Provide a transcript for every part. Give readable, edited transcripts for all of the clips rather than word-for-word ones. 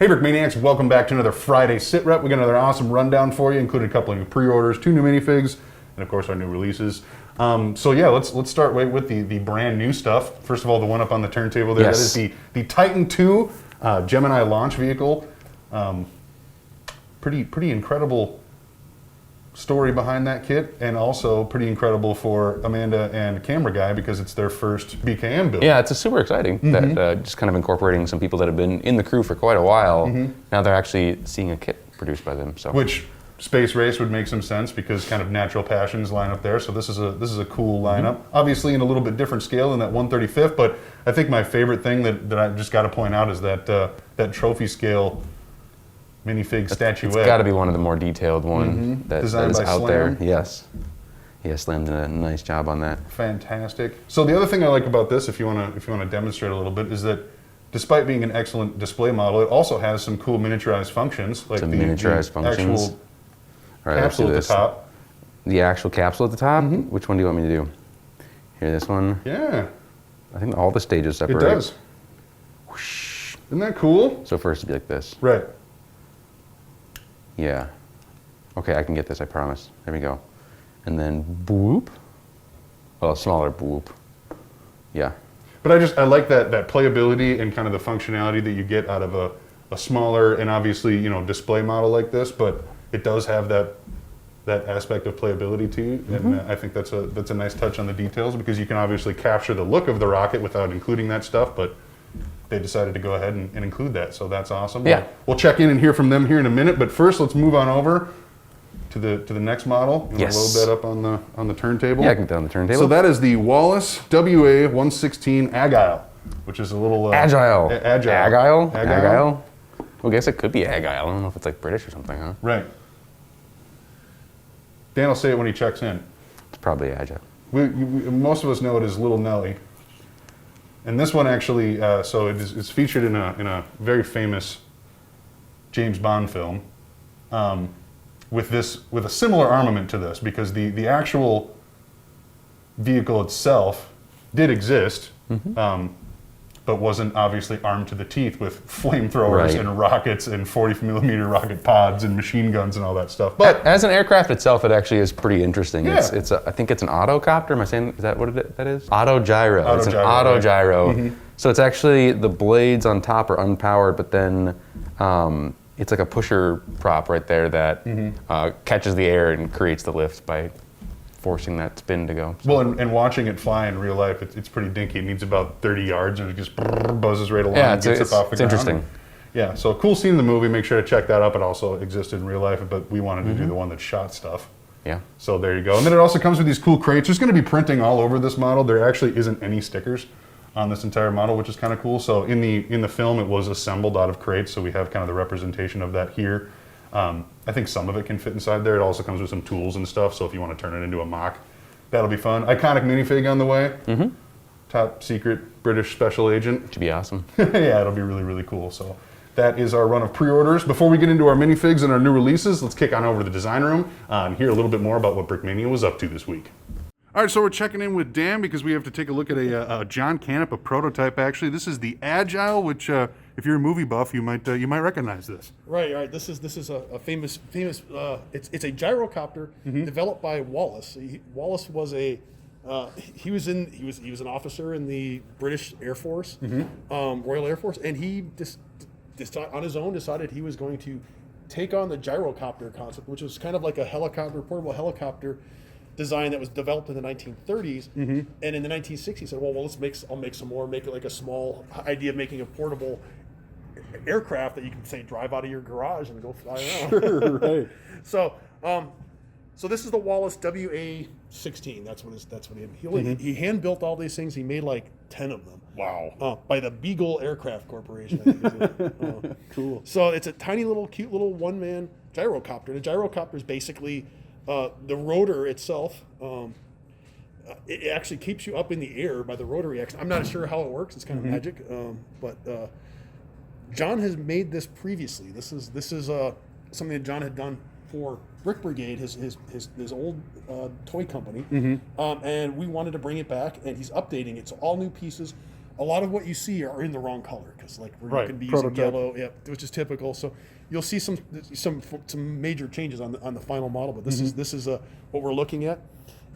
Hey Brickmaniacs, welcome back to another Friday SitRep. We got another awesome rundown for you, including a couple of new pre-orders, 2 new minifigs, and of course our new releases. So yeah, let's start with the brand new stuff. First of all, the one up on the turntable there, Yes. that is the Titan II Gemini launch vehicle. Pretty incredible story behind that kit, and also pretty incredible for Amanda and Camera Guy because it's their first BKM build. Yeah, it's super exciting that just kind of incorporating some people that have been in the crew for quite a while. Now they're actually seeing a kit produced by them. So Which Space Race would make some sense because kind of natural passions line up there. So this is a cool lineup. Obviously in a little bit different scale than that 135th, but I think my favorite thing that I just got to point out is that that trophy scale minifig statuette. it's got to be one of the more detailed one that is Designed by out Slam. there. Yes. Yeah, Slam did a nice job on that. Fantastic. So the other thing I like about this, if you want to demonstrate a little bit, is that despite being an excellent display model, it also has some cool miniaturized functions, like Some the miniaturized functions. actual All right, let's do capsule at the this. top. The actual capsule at the top? Which one do you want me to do? Here, this one? Yeah, I think all the stages it separate. does. Whoosh. Isn't that cool? So first it'd be like this. Right. Yeah. Okay, I can get this, I promise. There we go. And then boop. Well, a smaller boop. Yeah. But I like that playability and kind of the functionality that you get out of a smaller and obviously display model like this, but it does have that aspect of playability too, and I think that's a nice touch on the details because you can obviously capture the look of the rocket without including that stuff, but they decided to go ahead and include that, so that's awesome. Yeah. We'll check in and hear from them here in a minute, but first let's move on over to the next model. You Yes. want to load that up on the turntable? Yeah, I can get that on the turntable. So that is the Wallace WA116 Agile, which is a little Agile. Agile. Agile? Well, I guess it could be Agile. I don't know if it's like British or something, huh? Right. Dan will say it when he checks in. It's probably Agile. Most of us know it as Little Nelly. And this one actually, so it's featured in a very famous James Bond film with a similar armament to this, because the actual vehicle itself did exist, but wasn't obviously armed to the teeth with flamethrowers Right. and rockets and 40mm rocket pods and machine guns and all that stuff. But As an aircraft itself, it actually is pretty interesting. Yeah. I think it's an autocopter. Am I saying, is that what that is? Auto gyro. It's an Autogyro, auto right. gyro. So it's actually, the blades on top are unpowered, but then it's like a pusher prop right there that catches the air and creates the lift by forcing that spin to go. well, and watching it fly in real life, it's pretty dinky. It needs about 30 yards, and it just buzzes right along Yeah, and gets up off the it's ground. interesting. Yeah, so cool scene in the movie. Make sure to check that out. It also existed in real life, but we wanted to do the one that shot stuff. Yeah. So there you go. And then it also comes with these cool crates. There's going to be printing all over this model. There actually isn't any stickers on this entire model, which is kind of cool. So in the film, it was assembled out of crates, so we have kind of the representation of that here. I think some of it can fit inside there. It also comes with some tools and stuff, so if you want to turn it into a mock, that'll be fun. Iconic minifig on the way. Top secret British special agent. Should be awesome. Yeah, it'll be really, really cool. So that is our run of pre-orders. Before we get into our minifigs and our new releases, let's kick on over to the design room and hear a little bit more about what Brickmania was up to this week. All right, so we're checking in with Dan because we have to take a look at a John Canup, a prototype actually. This is the Agile, which if you're a movie buff, you might recognize this. Right. This is a famous. It's a gyrocopter developed by Wallace. Wallace was he was an officer in the British Air Force, Royal Air Force, and he just on his own decided he was going to take on the gyrocopter concept, which was kind of like a portable helicopter design that was developed in the 1930s, and in the 1960s he said, well, I'll make some more, make it like a small idea of making a portable aircraft that you can say drive out of your garage and go fly around. Sure, right. So this is the Wallace WA16. That's what he hand built all these things. He made like 10 of them. Wow. By the Beagle Aircraft Corporation. I think Cool. So it's a tiny little, cute little one-man gyrocopter. The gyrocopter is basically the rotor itself. It actually keeps you up in the air by the rotary action. I'm not sure how it works. It's kind of magic. But John has made this previously. This is something that John had done for Brick Brigade, his old toy company, and we wanted to bring it back, and he's updating it. So all new pieces, a lot of what you see are in the wrong color because like we're Right, going to be using prototype. yellow, which is typical. So you'll see some major changes on the final model, but this is what we're looking at.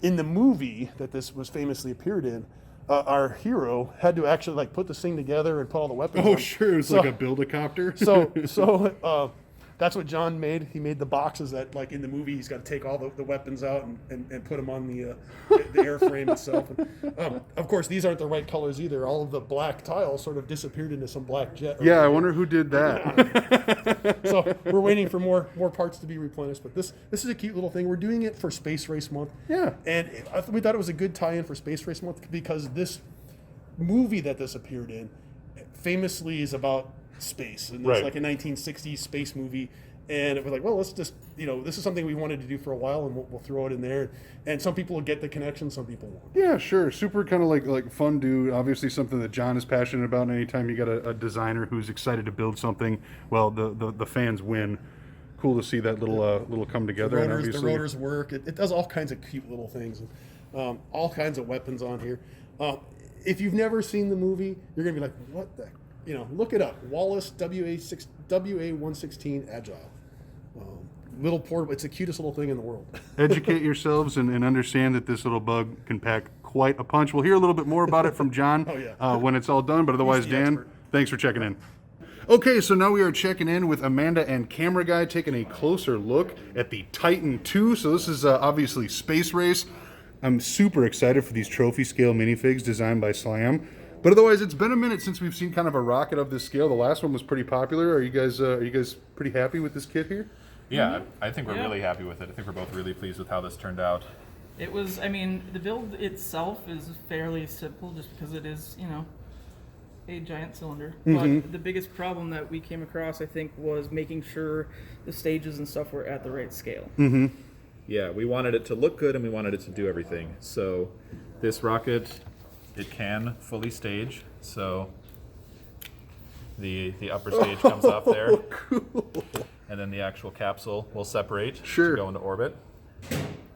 In the movie that this was famously appeared in, our hero had to actually like put this thing together and put all the weapons Oh, on. sure. It's like a build-a-copter. So that's what John made. He made the boxes that, like in the movie, he's got to take all the weapons out and put them on the airframe itself. And, of course, these aren't the right colors either. All of the black tiles sort of disappeared into some black jet. Yeah, I wonder who did that. So we're waiting for more parts to be replenished. But this is a cute little thing. We're doing it for Space Race Month. Yeah. And we thought it was a good tie-in for Space Race Month because this movie that this appeared in famously is about space, and it's like a 1960s space movie, and it was like, well, let's just, this is something we wanted to do for a while, and we'll throw it in there, and some people will get the connection, some people won't. Yeah, sure. Super kind of like fun dude. Obviously something that John is passionate about, and anytime you got a designer who's excited to build something, well, the fans win. Cool to see that little come together. The rotors work. It does all kinds of cute little things, and all kinds of weapons on here. If you've never seen the movie, you're going to be like, what the... look it up. Wallace WA116 Agile. Little portable. It's the cutest little thing in the world. Educate yourselves and understand that this little bug can pack quite a punch. We'll hear a little bit more about it from John when it's all done. But otherwise, He's the Dan, expert. thanks for checking in. Okay, so now we are checking in with Amanda and Camera Guy, taking a closer look at the Titan II. So this is obviously Space Race. I'm super excited for these trophy scale minifigs designed by Slam. But otherwise, it's been a minute since we've seen kind of a rocket of this scale. The last one was pretty popular. Are you guys pretty happy with this kit here? Yeah, I think we're really happy with it. I think we're both really pleased with how this turned out. It was, the build itself is fairly simple just because it is, a giant cylinder. But the biggest problem that we came across, I think, was making sure the stages and stuff were at the right scale. Yeah, we wanted it to look good and we wanted it to do everything. So this rocket, it can fully stage. So the upper stage comes off there. Cool. And then the actual capsule will separate Sure. to go into orbit.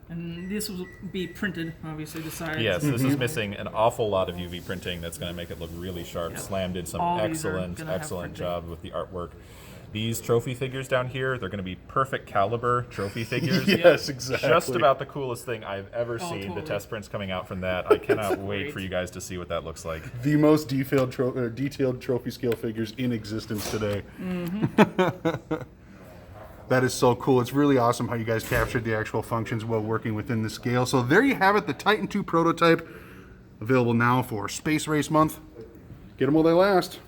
And this will be printed, obviously, the sides. Yes, this is missing an awful lot of UV printing that's going to make it look really sharp. Slam did some All these are excellent gonna have printing. job with the artwork. These trophy figures down here, they're going to be perfect caliber trophy figures. Yes, exactly. Just about the coolest thing I've ever seen. totally. The test prints coming out from that. I cannot wait for you guys to see what that looks like. The most detailed trophy scale figures in existence today. That is so cool. It's really awesome how you guys captured the actual functions while working within the scale. So there you have it, the Titan II prototype, available now for Space Race Month. Get them while they last.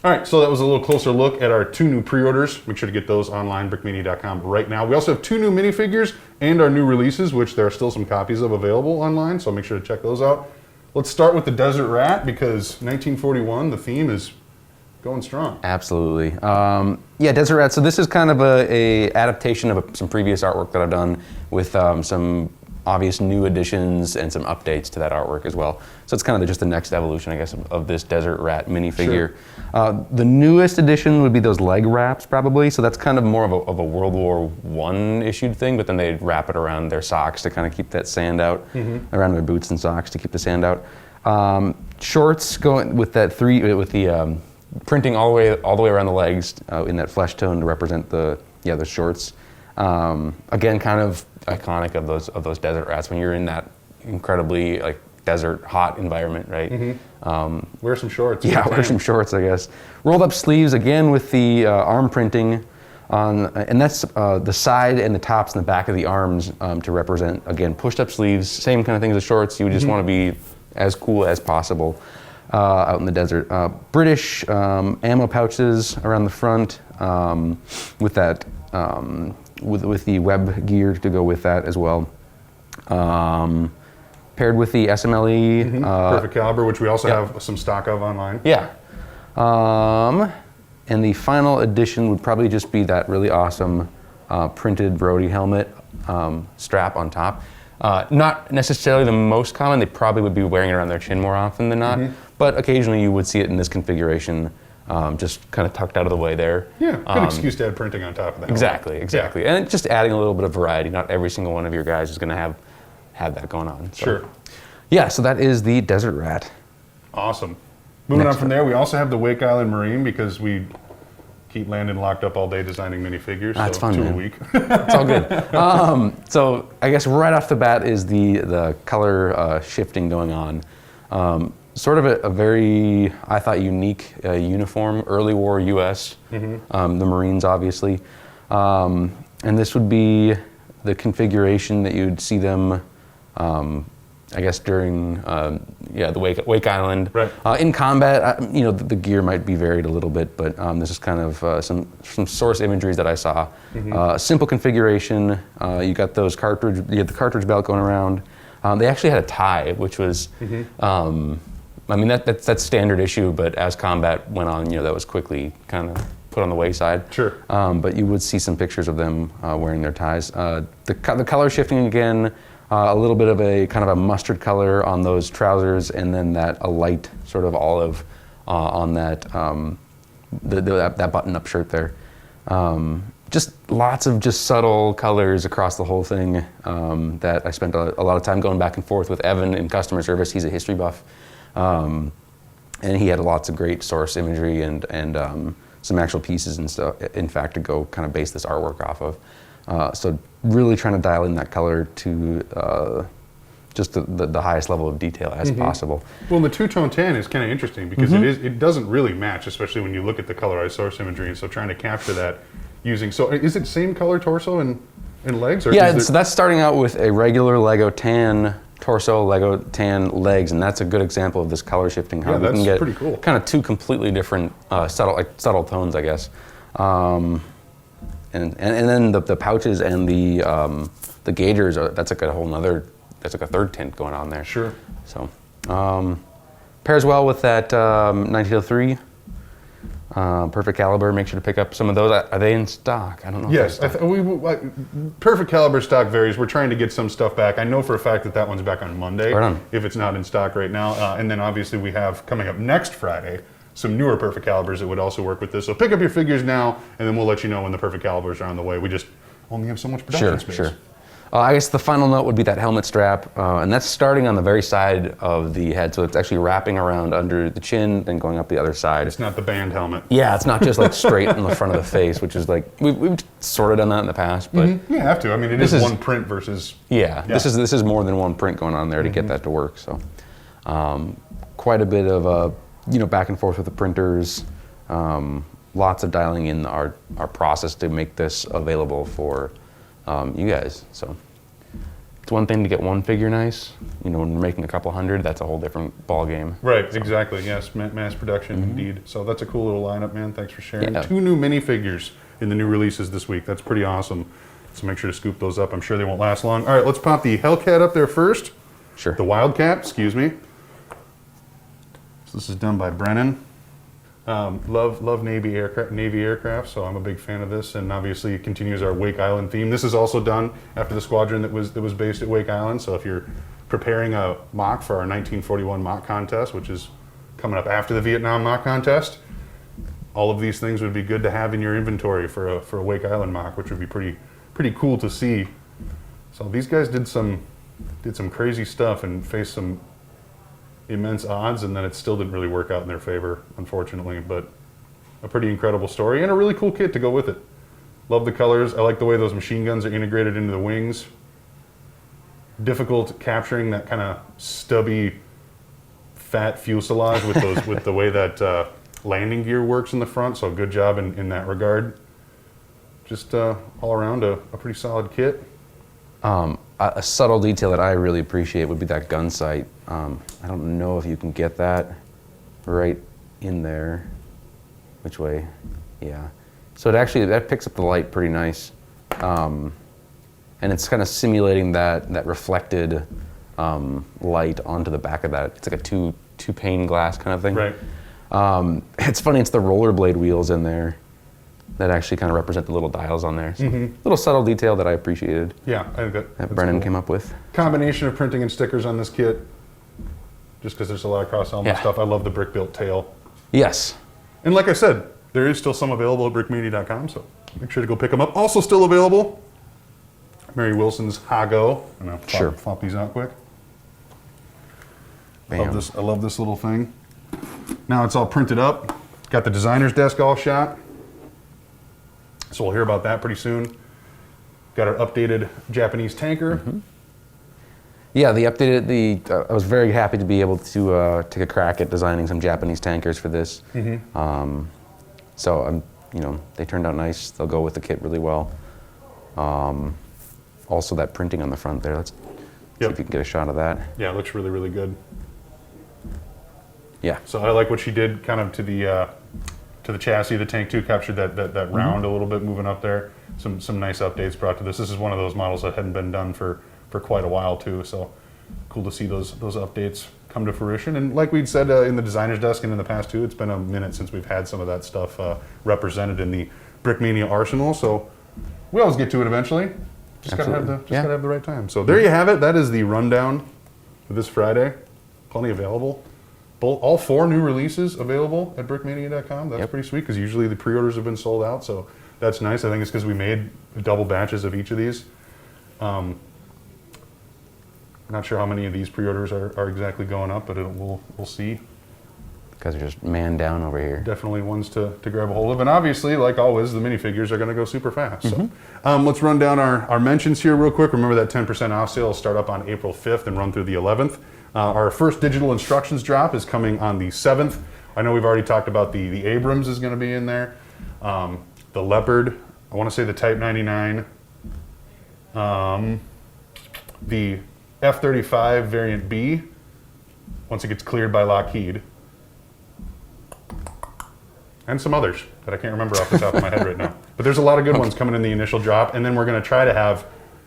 All right, so that was a little closer look at our 2 new pre-orders. Make sure to get those online, brickmania.com right now. We also have 2 new minifigures and our new releases, which there are still some copies of available online, so make sure to check those out. Let's start with the Desert Rat, because 1941, the theme is going strong. Absolutely. Yeah, Desert Rat. So this is kind of a adaptation of some previous artwork that I've done with some obvious new additions and some updates to that artwork as well. So it's kind of just the next evolution, I guess, of this Desert Rat minifigure. Sure. The newest addition would be those leg wraps, probably. So that's kind of more of a World War I issued thing, but then they wrap it around their socks to kind of keep that sand out, around their boots and socks to keep the sand out. Shorts going with that printing all the way around the legs in that flesh tone to represent the shorts. Again, kind of iconic of those desert rats when you're in that incredibly desert hot environment, right? Wear some shorts. Yeah, wear some shorts, I guess. Rolled up sleeves again with the arm printing on, and that's the side and the tops and the back of the arms to represent, again, pushed up sleeves, same kind of thing as the shorts. You just want to be as cool as possible out in the desert. British ammo pouches around the front with that, with the web gear to go with that as well. Paired with the SMLE. Perfect caliber, which we also have some stock of online. Yeah. And the final addition would probably just be that really awesome printed Brody helmet strap on top. Not necessarily the most common. They probably would be wearing it around their chin more often than not. But occasionally you would see it in this configuration, just kind of tucked out of the way there. Yeah, good excuse to add printing on top of that. Exactly. And it's just adding a little bit of variety. Not every single one of your guys is going to have that going on. So. Sure. Yeah, so that is the Desert Rat. Awesome. Moving Next on from there, we also have the Wake Island Marine because we keep Landon locked up all day designing minifigures. That's so fun, 2 man. a week. It's all good. So I guess right off the bat is the color shifting going on. Sort of a very, I thought, unique uniform, early war U.S. The Marines, obviously. And this would be the configuration that you'd see them, I guess, during the Wake Island. Right. In combat, the gear might be varied a little bit, but this is kind of some source imageries that I saw. Simple configuration. You got you had the cartridge belt going around. They actually had a tie, which was, that's standard issue, but as combat went on, that was quickly kind of put on the wayside. Sure. But you would see some pictures of them wearing their ties. The color shifting again, a little bit of a kind of a mustard color on those trousers, and then a light sort of olive on that that button-up shirt there. Just lots of just subtle colors across the whole thing that I spent a lot of time going back and forth with Evan in customer service. He's a history buff, and he had lots of great source imagery and some actual pieces and stuff, in fact, to go kind of base this artwork off of. So really trying to dial in that color to just the highest level of detail as possible. Well, the two-tone tan is kind of interesting because it doesn't really match, especially when you look at the colorized source imagery. And so trying to capture that so is it same color torso and legs? Or So that's starting out with a regular Lego tan torso, Lego tan legs, and that's a good example of this color shifting. How we can get pretty cool. Kind of two completely different subtle tones, I guess. And then the pouches and the gaugers that's like a whole nother, that's like a third tint going on there. Sure. So pairs well with that 1903 Perfect Caliber. Make sure to pick up some of those. Are they in stock? I don't know. Yes, if they're in stock. Perfect Caliber stock varies. We're trying to get some stuff back. I know for a fact that one's back on Monday, Right on. if it's not in stock right now. And then obviously we have coming up next Friday some newer Perfect Calibers that would also work with this. So pick up your figures now, and then we'll let you know when the Perfect Calibers are on the way. We just only have so much production space. Sure. I guess the final note would be that helmet strap, and that's starting on the very side of the head, so it's actually wrapping around under the chin, then going up the other side. It's not the band helmet. Yeah, it's not just like straight in the front of the face, which is like we've sort of done that in the past, but You have to. I mean, it is one print versus. yeah, this is more than one print going on there to get that to work. So quite a bit of back and forth with the printers, lots of dialing in our process to make this available for you guys. So it's one thing to get one figure nice. When we're making a couple hundred, that's a whole different ball game. Right, exactly. Yes, mass production indeed. So that's a cool little lineup, man. Thanks for sharing. Yeah. 2 new minifigures in the new releases this week. That's pretty awesome. So make sure to scoop those up. I'm sure they won't last long. All right, let's pop the Hellcat up there first. Sure. The Wildcat, excuse me. So this is done by Brennan. Love Navy aircraft, so I'm a big fan of this, and obviously it continues our Wake Island theme. This is also done after the squadron that was based at Wake Island. So if you're preparing a mock for our 1941 mock contest, which is coming up after the Vietnam mock contest, all of these things would be good to have in your inventory for a Wake Island mock, which would be pretty cool to see. So these guys did some crazy stuff and faced some immense odds, and then it still didn't really work out in their favor, unfortunately, but a pretty incredible story and a really cool kit to go with it. Love the colors. I like the way those machine guns are integrated into the wings. Difficult capturing that kind of stubby, fat fuselage with those with the way that landing gear works in the front, so good job in that regard. Just all around a pretty solid kit. A subtle detail that I really appreciate would be that gun sight. I don't know if you can get that right in there. Which way? Yeah. So that picks up the light pretty nice. And it's kind of simulating that reflected light onto the back of that. It's like a two pane glass kind of thing. Right. It's funny, it's the rollerblade wheels in there that actually kind of represent the little dials on there. So little subtle detail that I appreciated. Yeah, I think that's Brennan cool. came up with. Combination of printing and stickers on this kit, just because there's a lot of cross-element stuff. I love the brick built tail. Yes. And like I said, there is still some available at brickmania.com, so make sure to go pick them up. Also still available, Mary Wilson's Hago. And I'll flop these out quick. Bam. I love this little thing. Now it's all printed up. Got the designer's desk all shot. So we'll hear about that pretty soon. Got our updated Japanese tanker. Yeah, I was very happy to be able to take a crack at designing some Japanese tankers for this. So they turned out nice. They'll go with the kit really well. Also, that printing on the front there. Let's see if you can get a shot of that. Yeah, it looks really, really good. Yeah. So I like what she did kind of to the chassis of the tank too, captured that round a little bit moving up there. Some nice updates brought to this. This is one of those models that hadn't been done for quite a while too, so cool to see those updates come to fruition. And like we'd said in the designer's desk and in the past too, it's been a minute since we've had some of that stuff represented in the Brickmania arsenal, so we always get to it eventually. Just gotta have the right time. So there you have it. That is the rundown for this Friday. Plenty available. All 4 new releases available at brickmania.com. That's pretty sweet because usually the pre-orders have been sold out, so that's nice. I think it's because we made double batches of each of these. Not sure how many of these pre-orders are exactly going up, but we'll see. You guys are just man down over here. Definitely ones to grab a hold of. And obviously, like always, the minifigures are going to go super fast. So let's run down our mentions here real quick. Remember that 10% off sale will start up on April 5th and run through the 11th. Our first digital instructions drop is coming on the 7th. I know we've already talked about the Abrams is going to be in there. The Leopard, I want to say the Type 99. The F-35 variant B, once it gets cleared by Lockheed. And some others that I can't remember off the top of my head right now. But there's a lot of good ones coming in the initial drop, and then we're going to try to have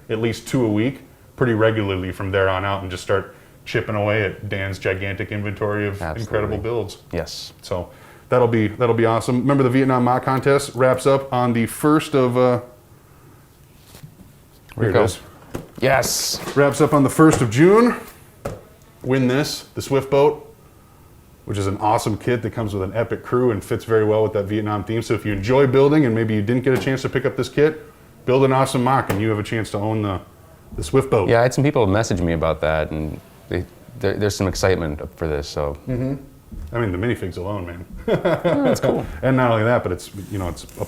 at least 2 a week pretty regularly from there on out and just start chipping away at Dan's gigantic inventory of incredible builds. Yes. So that'll be awesome. Remember the Vietnam mock contest wraps up on the 1st of here it is. Yes. Wraps up on the 1st of June. Win this, the Swift Boat, which is an awesome kit that comes with an epic crew and fits very well with that Vietnam theme. So if you enjoy building and maybe you didn't get a chance to pick up this kit, build an awesome mock and you have a chance to own the Swift Boat. Yeah, I had some people message me about that, and there's some excitement for this. So. I mean, the minifigs alone, man. That's cool. And not only that, but it's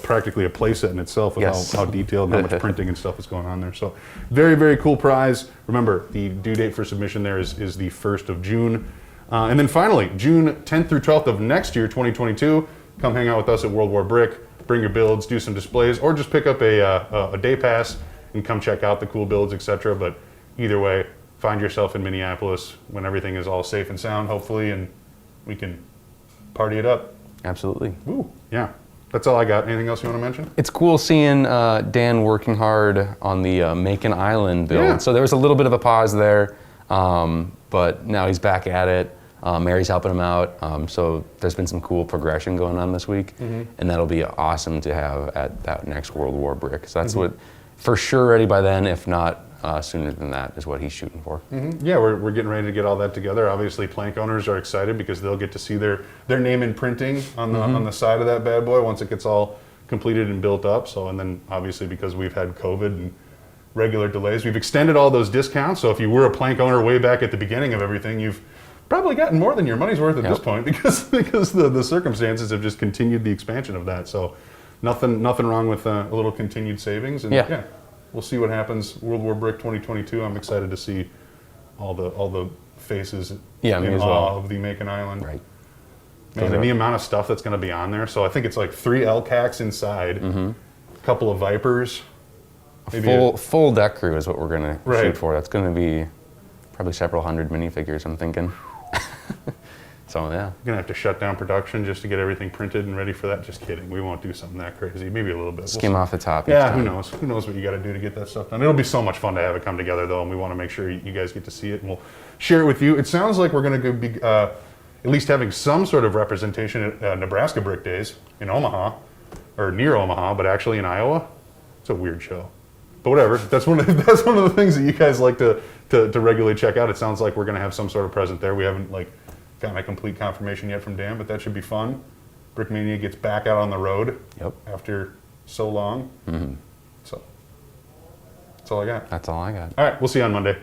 practically a playset in itself with how detailed and how much printing and stuff is going on there. So very, very cool prize. Remember, the due date for submission there is the 1st of June. And then finally, June 10th through 12th of next year, 2022, come hang out with us at World War Brick, bring your builds, do some displays, or just pick up a day pass and come check out the cool builds, etc. But either way, find yourself in Minneapolis when everything is all safe and sound, hopefully, and we can party it up. Absolutely. Ooh, yeah. That's all I got. Anything else you want to mention? It's cool seeing Dan working hard on the Make an Island build. Yeah. So there was a little bit of a pause there, but now he's back at it. Mary's helping him out. So there's been some cool progression going on this week, and that'll be awesome to have at that next World War Brick. So that's what, for sure, ready by then, if not sooner than that, is what he's shooting for. Yeah, we're getting ready to get all that together. Obviously, plank owners are excited because they'll get to see their name in printing on the side of that bad boy once it gets all completed and built up. So, and then obviously because we've had COVID and regular delays, we've extended all those discounts. So if you were a plank owner way back at the beginning of everything, you've probably gotten more than your money's worth at this point because the circumstances have just continued the expansion of that. So nothing wrong with a little continued savings. And yeah, we'll see what happens. World War Brick 2022. I'm excited to see all the faces in awe of the Make an Island. Right. Man, and the amount of stuff that's going to be on there. So I think it's like 3 LCACs inside, a couple of Vipers. Maybe full deck crew is what we're going to shoot for. That's going to be probably several hundred minifigures, I'm thinking. So yeah. You're going to have to shut down production just to get everything printed and ready for that. Just kidding. We won't do something that crazy. Maybe a little bit. Skim off the top. Yeah, who knows? Who knows what you got to do to get that stuff done. It'll be so much fun to have it come together, though, and we want to make sure you guys get to see it, and we'll share it with you. It sounds like we're going to be at least having some sort of representation at Nebraska Brick Days in Omaha, or near Omaha, but actually in Iowa. It's a weird show. But whatever. That's one of the things that you guys like to regularly check out. It sounds like we're going to have some sort of present there. We haven't gotten a complete confirmation yet from Dan, but that should be fun. Brickmania gets back out on the road after so long. So that's all I got. That's all I got. All right, we'll see you on Monday.